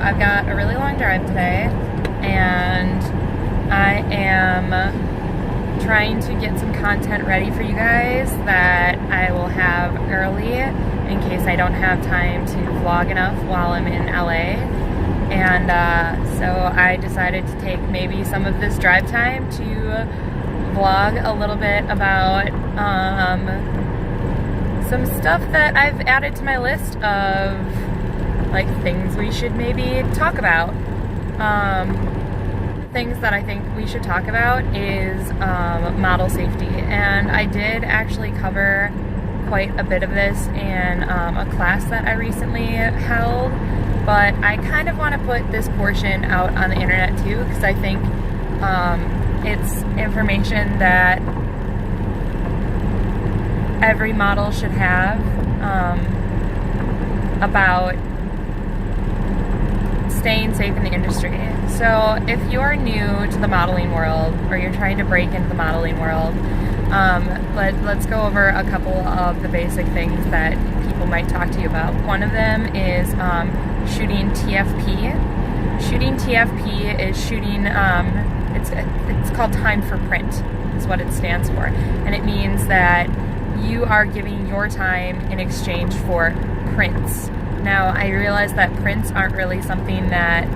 I've got a really long drive today, and I am trying to get some content ready for you guys that I will have early in case I don't have time to vlog enough while I'm in LA. And so I decided to take maybe some of this drive time to vlog a little bit about some stuff that I've added to my list of like things we should maybe talk about. Things that I think we should talk about is model safety, and I did actually cover quite a bit of this in a class that I recently held, but I kind of want to put this portion out on the internet too, because I think it's information that every model should have about staying safe in the industry. So if you're new to the modeling world, or you're trying to break into the modeling world, let's go over a couple of the basic things that people might talk to you about. One of them is shooting TFP. Shooting TFP is shooting, it's called time for print, is what it stands for. And it means that you are giving your time in exchange for prints. Now, I realize that prints aren't really something that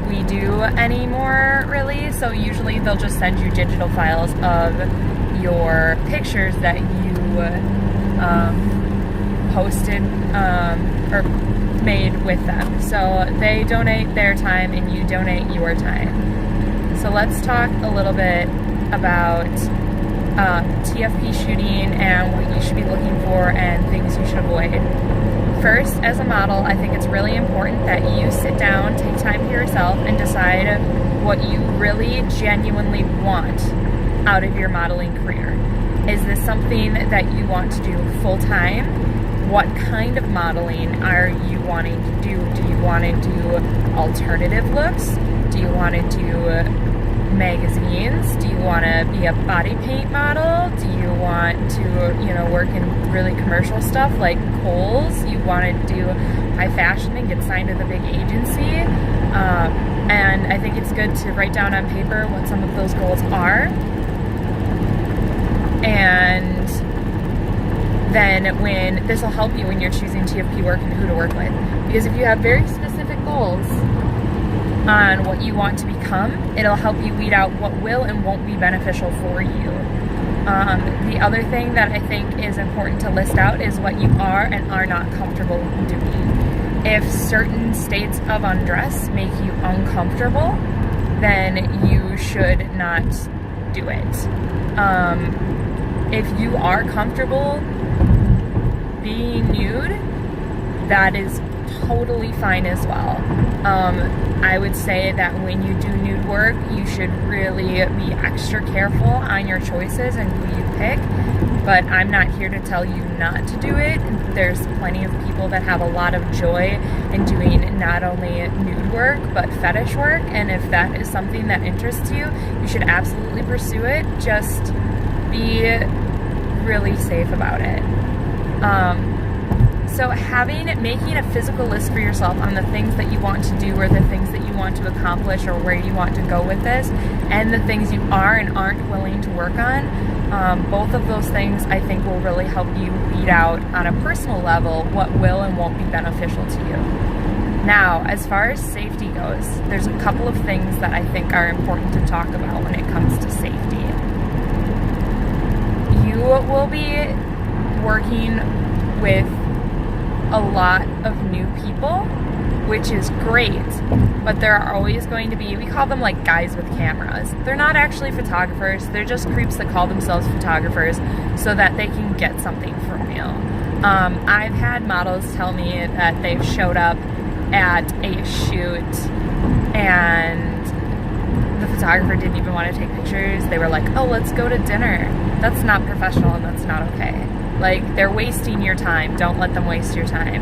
we do anymore, really, so usually they'll just send you digital files of your pictures that you posted or made with them. So they donate their time and you donate your time. So let's talk a little bit about TFP shooting and what you should be looking for and things you should avoid. First, as a model, I think it's really important that you sit down, take time to yourself, and decide what you really genuinely want out of your modeling career. Is this something that you want to do full-time? What kind of modeling are you wanting to do? Do you want to do alternative looks? Do you want to do magazines? Do you want to be a body paint model? Do you want to, work in really commercial stuff like Kohl's? You want to do high fashion and get signed to the big agency? And I think it's good to write down on paper what some of those goals are. And then this will help you when you're choosing TFP work and who to work with. Because if you have very specific goals on what you want to become, it'll help you weed out what will and won't be beneficial for you. The other thing that I think is important to list out is what you are and are not comfortable doing. If certain states of undress make you uncomfortable, then you should not do it. If you are comfortable being nude, that is totally fine as well. I would say that when you do nude work, you should really be extra careful on your choices and who you pick, but I'm not here to tell you not to do it. There's plenty of people that have a lot of joy in doing not only nude work, but fetish work, and if that is something that interests you, you should absolutely pursue it. Just be really safe about it. So making a physical list for yourself on the things that you want to do or the things that you want to accomplish or where you want to go with this, and the things you are and aren't willing to work on, both of those things I think will really help you weed out on a personal level what will and won't be beneficial to you. Now, as far as safety goes, there's a couple of things that I think are important to talk about when it comes to safety. You will be working with a lot of new people, which is great, but there are always going to be, we call them like guys with cameras. They're not actually photographers, they're just creeps that call themselves photographers so that they can get something from you. I've had models tell me that they've showed up at a shoot and the photographer didn't even want to take pictures. They were like, oh, let's go to dinner. That's not professional and that's not okay. Like, they're wasting your time. Don't let them waste your time.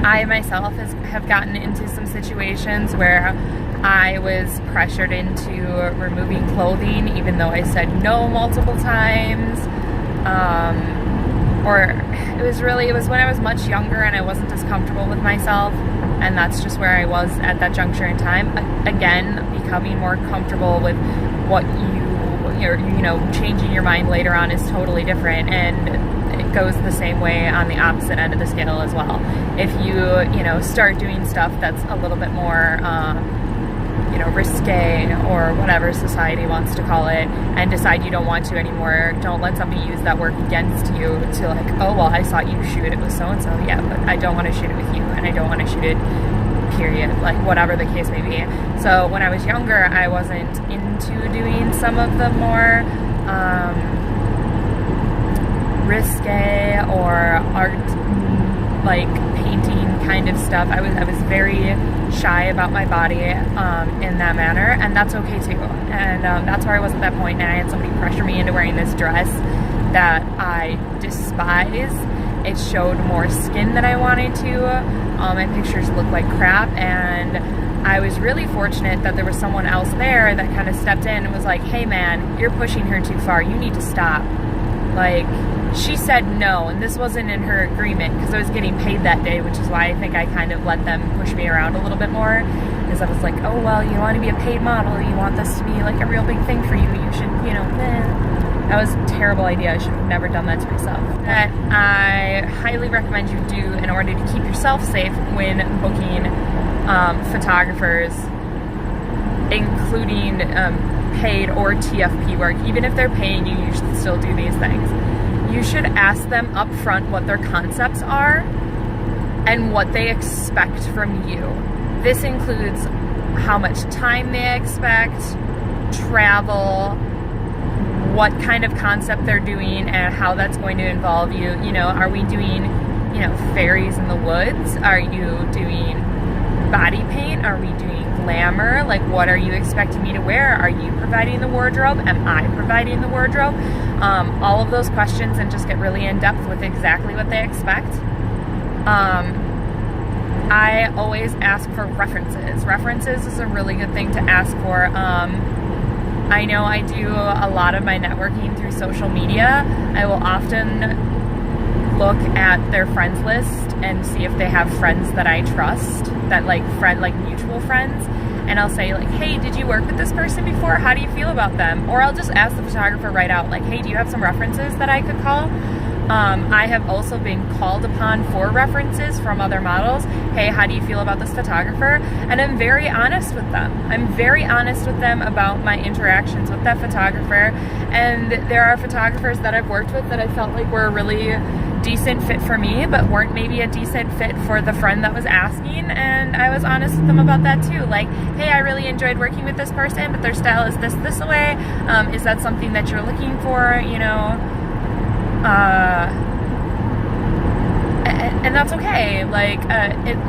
I myself have gotten into some situations where I was pressured into removing clothing even though I said no multiple times. or it was when I was much younger and I wasn't as comfortable with myself, and that's just where I was at that juncture in time. Again, becoming more comfortable with what you're, changing your mind later on is totally different, and it goes the same way on the opposite end of the scale as well. If you start doing stuff that's a little bit more risque, or whatever society wants to call it, and decide you don't want to anymore, don't let somebody use that work against you to like, oh, well, I saw you shoot it with so-and-so, yeah, but I don't want to shoot it with you, and I don't want to shoot it, period, like whatever the case may be. So when I was younger, I wasn't into doing some of the more risque or art, like painting kind of stuff. I was very shy about my body in that manner, and that's okay too. And that's where I was at that point, and I had somebody pressure me into wearing this dress that I despise. It showed more skin than I wanted to. My pictures looked like crap, and I was really fortunate that there was someone else there that kind of stepped in and was like, hey man, you're pushing her too far, you need to stop. Like, she said no, and this wasn't in her agreement because I was getting paid that day, which is why I think I kind of let them push me around a little bit more, because I was like, oh, well, you want to be a paid model, you want this to be like a real big thing for you, you should, That was a terrible idea. I should have never done that to myself. That I highly recommend you do in order to keep yourself safe when booking photographers, including paid or TFP work. Even if they're paying you, you should still do these things. You should ask them up front what their concepts are and what they expect from you. This includes how much time they expect, travel, what kind of concept they're doing, and how that's going to involve you. Are we doing, fairies in the woods? Are you doing body paint? Are we doing glamour? Like, what are you expecting me to wear? Are you providing the wardrobe? Am I providing the wardrobe? All of those questions, and just get really in depth with exactly what they expect. I always ask for references. References is a really good thing to ask for. I know I do a lot of my networking through social media. I will often look at their friends list and see if they have friends that I trust, that like mutual friends, and I'll say like, hey, did you work with this person before? How do you feel about them? Or I'll just ask the photographer right out, like, hey, do you have some references that I could call? I have also been called upon for references from other models. Hey, how do you feel about this photographer? And I'm very honest with them. I'm very honest with them about my interactions with that photographer. And there are photographers that I've worked with that I felt like were a really decent fit for me, but weren't maybe a decent fit for the friend that was asking. And I was honest with them about that too. Like, hey, I really enjoyed working with this person, but their style is this way. Is that something that you're looking for? And that's okay. Like,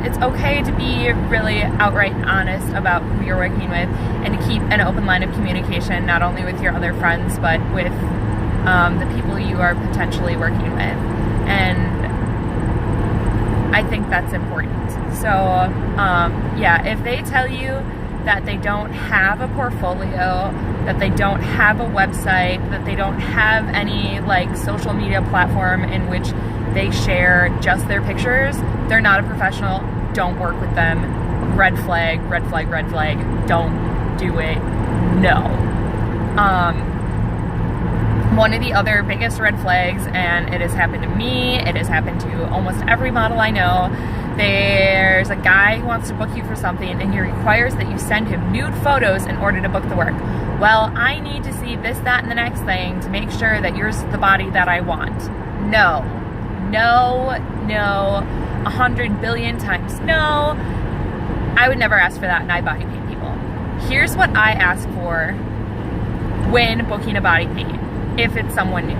it's okay to be really outright honest about who you're working with, and to keep an open line of communication, not only with your other friends, but with the people you are potentially working with. And I think that's important. So, if they tell you that they don't have a portfolio, that they don't have a website, that they don't have any like social media platform in which they share just their pictures, they're not a professional. Don't work with them. Red flag, red flag, red flag. Don't do it. No. One of the other biggest red flags, and it has happened to me, it has happened to almost every model I know, there's a guy who wants to book you for something, and he requires that you send him nude photos in order to book the work. Well, I need to see this, that, and the next thing to make sure that yours is the body that I want. No. 100 billion times no. I would never ask for that, and I body paint people. Here's what I ask for when booking a body paint, if it's someone new.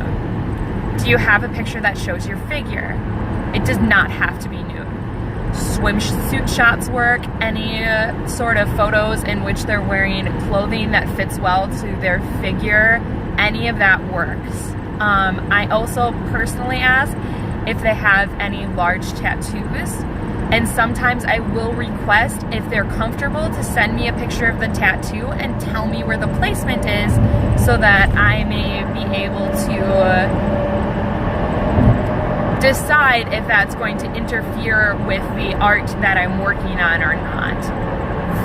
Do you have a picture that shows your figure? It does not have to be nude. Swimsuit shots work, any sort of photos in which they're wearing clothing that fits well to their figure, any of that works. I also personally ask if they have any large tattoos, and sometimes I will request if they're comfortable to send me a picture of the tattoo and tell me where the placement is, so that I may be able to decide if that's going to interfere with the art that I'm working on or not.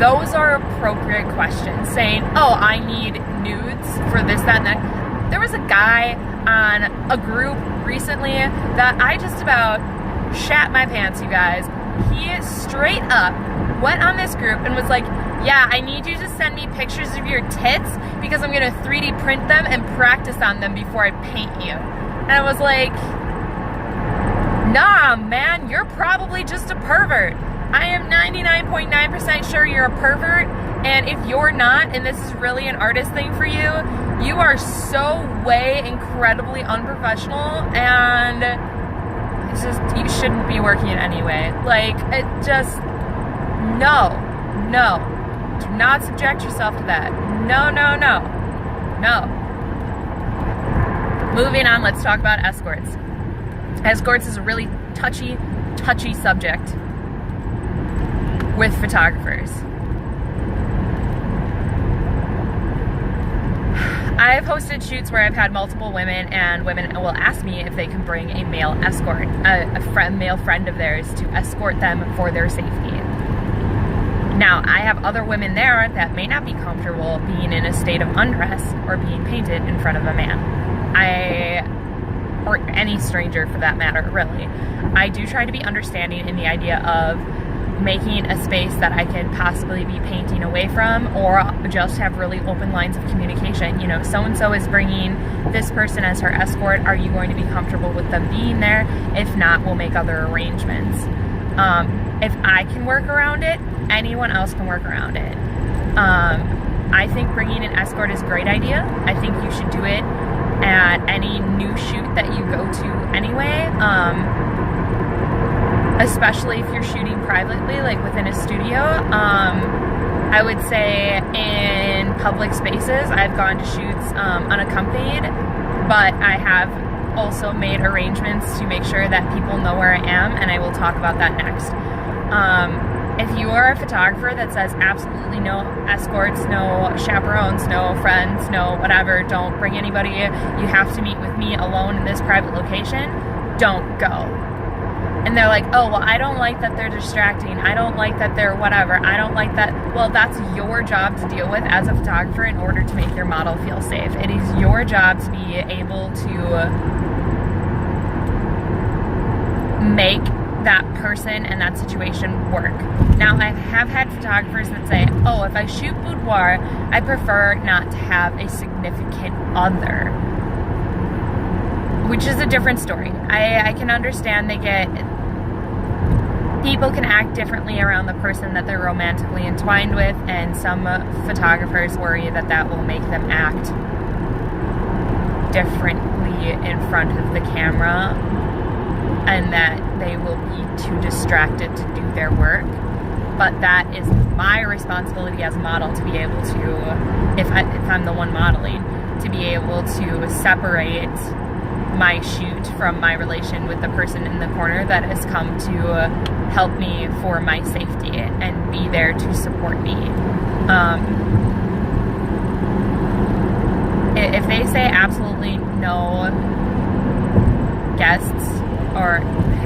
Those are appropriate questions. Saying, oh, I need nudes for this, that, and that. There was a guy on a group recently that I just about shat my pants, you guys. He straight up went on this group and was like, yeah, I need you to send me pictures of your tits because I'm going to 3D print them and practice on them before I paint you. And I was like, nah, man, you're probably just a pervert. I am 99.9% sure you're a pervert, and if you're not, and this is really an artist thing for you, you are so way incredibly unprofessional, and it's just, you shouldn't be working anyway. Like, it just, no. Do not subject yourself to that. No. Moving on, let's talk about escorts. Escorts is a really touchy subject with photographers. I've hosted shoots where I've had multiple women, and women will ask me if they can bring a male escort, a male friend of theirs, to escort them for their safety. Now, I have other women there that may not be comfortable being in a state of undress or being painted in front of a man. Or any stranger for that matter, really. I do try to be understanding in the idea of making a space that I can possibly be painting away from, or just have really open lines of communication. You know, so-and-so is bringing this person as her escort. Are you going to be comfortable with them being there? If not, we'll make other arrangements. If I can work around it, anyone else can work around it. I think bringing an escort is a great idea. I think you should do it at any new shoot that you go to anyway, especially if you're shooting privately, like within a studio. I would say in public spaces, I've gone to shoots unaccompanied, but I have also made arrangements to make sure that people know where I am, and I will talk about that next. If you are a photographer that says absolutely no escorts, no chaperones, no friends, no whatever, don't bring anybody, you have to meet with me alone in this private location, don't go. And they're like, oh, well, I don't like that they're distracting. I don't like that they're whatever. I don't like that. Well, that's your job to deal with as a photographer in order to make your model feel safe. It is your job to be able to make that person and that situation work. Now, I have had photographers that say, oh, if I shoot boudoir, I prefer not to have a significant other, which is a different story. I can understand people can act differently around the person that they're romantically entwined with, and some photographers worry that that will make them act differently in front of the camera, and that they will be too distracted to do their work. But that is my responsibility as a model to be able to, if I'm the one modeling, to be able to separate my shoot from my relation with the person in the corner that has come to help me for my safety and be there to support me. If they say absolutely no guests, or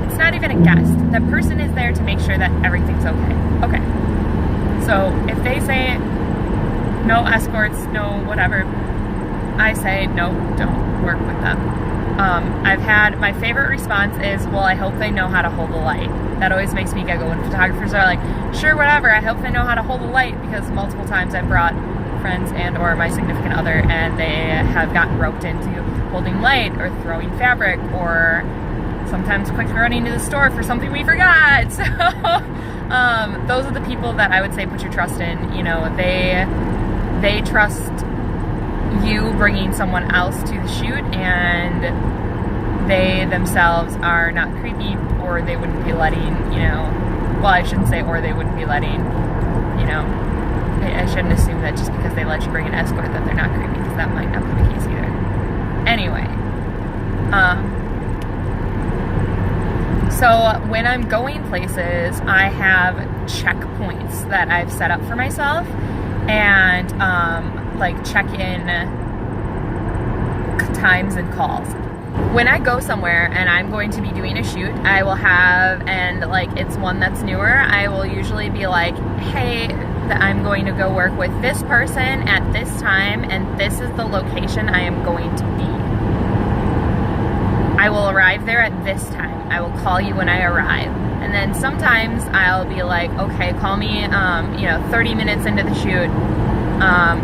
it's not even a guest, the person is there to make sure that everything's okay. Okay. So if they say no escorts, no whatever, I say no, don't work with them. I've had, my favorite response is, well, I hope they know how to hold the light. That always makes me giggle when photographers are like, sure, whatever, I hope they know how to hold the light, because multiple times I've brought friends and or my significant other, and they have gotten roped into holding light or throwing fabric, or sometimes quickly running to the store for something we forgot. So those are the people that I would say put your trust in. You know, they trust you bringing someone else to the shoot, and they themselves are not creepy, or they wouldn't be letting, you know, well, I shouldn't say or they wouldn't be letting, you know, I shouldn't assume that just because they let you bring an escort that they're not creepy, because that might not be the case either. Anyway, so when I'm going places, I have checkpoints that I've set up for myself, and like check-in times and calls. when I go somewhere and I'm going to be doing a shoot, I will have, and like it's one that's newer, I will usually be like, hey, I'm going to go work with this person at this time, and this is the location I am going to be. I will arrive there at this time. I will call you when I arrive. And then sometimes I'll be like, okay, call me 30 minutes into the shoot,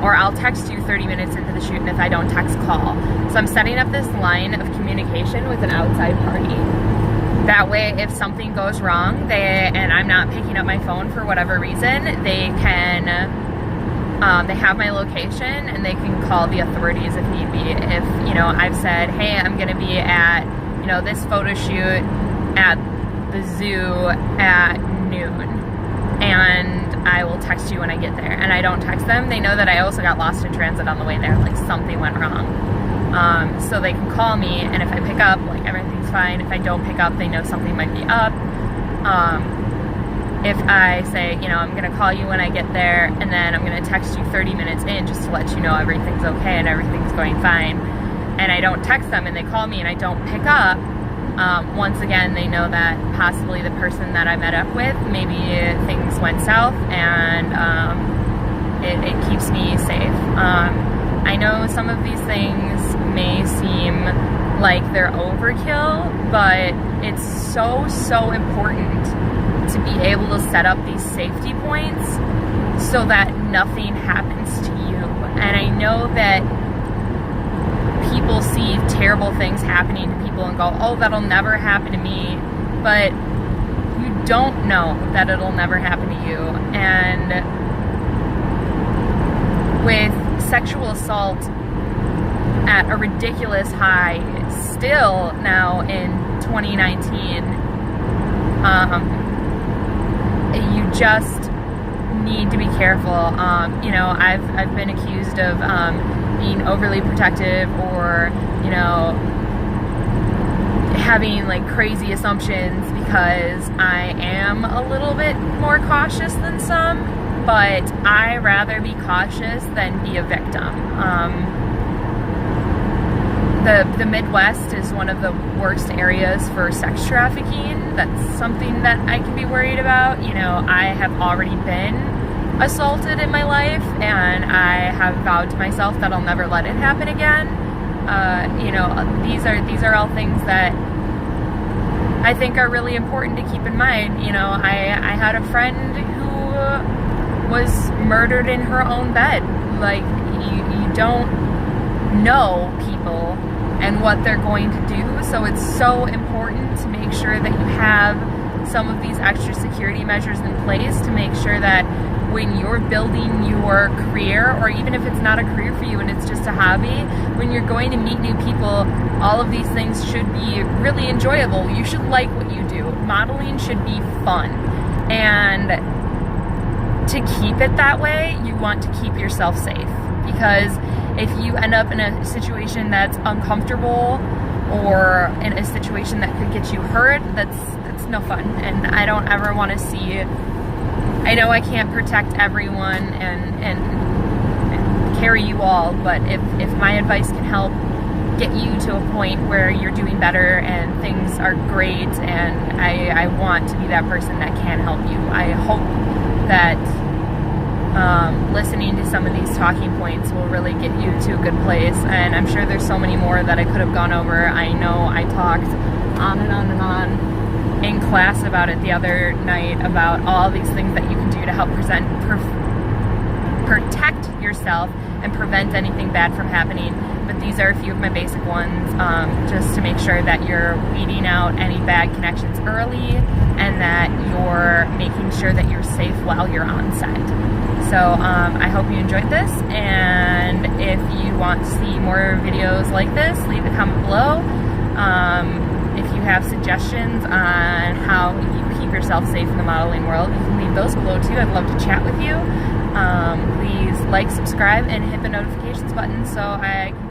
or I'll text you 30 minutes into the shoot, and if I don't text, call. So I'm setting up this line of communication with an outside party. That way, if something goes wrong, and I'm not picking up my phone for whatever reason, they can, they have my location and they can call the authorities if need be. If, I've said, hey, I'm gonna be at, this photo shoot at the zoo at noon, and I will text you when I get there, and I don't text them, they know that I also got lost in transit on the way there, like something went wrong. So they can call me, and if I pick up, like everything's fine. If I don't pick up, they know something might be up. If I say, I'm gonna call you when I get there, and then I'm gonna text you 30 minutes in just to let you know everything's okay and everything's going fine, and I don't text them and they call me and I don't pick up, once again, they know that possibly the person that I met up with, maybe things went south, and it keeps me safe. I know some of these things may seem like they're overkill, but it's so important to be able to set up these safety points so that nothing happens to you. And I know that people see terrible things happening to people and go, oh, that'll never happen to me, but you don't know that it'll never happen to you. And with sexual assault at a ridiculous high still now in 2019, you just need to be careful. I've been accused of being overly protective, or having like crazy assumptions because I am a little bit more cautious than some, but I rather be cautious than be a victim. The Midwest is one of the worst areas for sex trafficking. That's something that I can be worried about. I have already been assaulted in my life, and I have vowed to myself that I'll never let it happen again. These are all things that I think are really important to keep in mind. I had a friend who was murdered in her own bed. Like, you don't know people and what they're going to do, so it's so important to make sure that you have some of these extra security measures in place to make sure that when you're building your career, or even if it's not a career for you and it's just a hobby, when you're going to meet new people, all of these things should be really enjoyable. You should like what you do. Modeling should be fun. And to keep it that way, you want to keep yourself safe. Because if you end up in a situation that's uncomfortable, or in a situation that could get you hurt, that's no fun. And I don't ever want to see. I know I can't protect everyone and carry you all, but if my advice can help get you to a point where you're doing better and things are great, and I want to be that person that can help you. I hope that listening to some of these talking points will really get you to a good place, and I'm sure there's so many more that I could have gone over. I know I talked on and on and on in class about it the other night, about all these things that you can do to help protect yourself and prevent anything bad from happening. But these are a few of my basic ones, just to make sure that you're weeding out any bad connections early, and that you're making sure that you're safe while you're on set. So I hope you enjoyed this, and if you want to see more videos like this, leave a comment below. If you have suggestions on how you keep yourself safe in the modeling world, you can leave those below too. I'd love to chat with you. Please like, subscribe, and hit the notifications button so I can